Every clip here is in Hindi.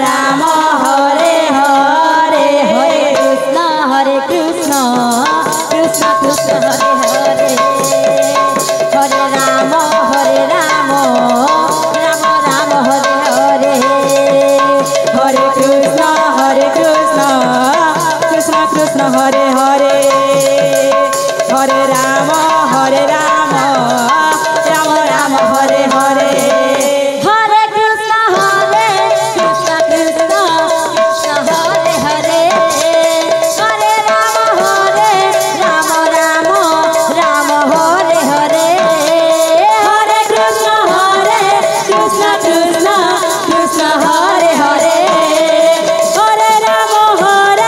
राम हरे हरे हरे कृष्ण कृष्ण कृष्ण हरे हरे हरे राम राम राम हरे हरे हरे कृष्ण कृष्ण कृष्ण हरे हरे हरे राम राम राम हरे हरे हरे कृष्ण कृष्ण कृष्ण हरे हरे हरे राम राम राम हरे हरे हरे कृष्ण कृष्ण कृष्ण हरे हरे हरे राम राम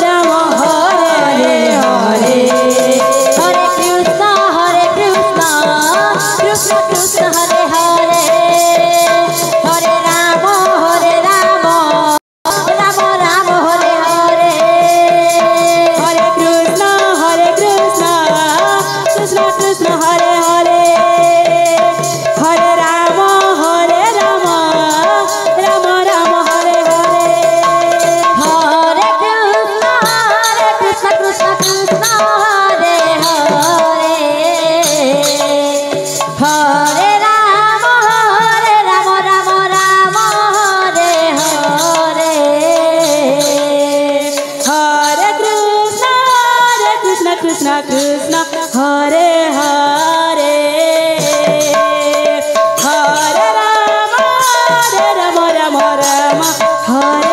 राम हरे हरे हरे कृष्ण कृष्ण कृष्ण हरे हरे हरे राम राम राम हरे हरे हरे कृष्ण कृष्ण कृष्ण हरे हरे हरे राम राम राम हरे हरे हरे कृष्ण कृष्ण कृष्ण हरे हरे हरे राम राम राम हरे हरे हरे कृष्ण कृष्ण कृष्ण हरे हरे हरे राम राम राम हरे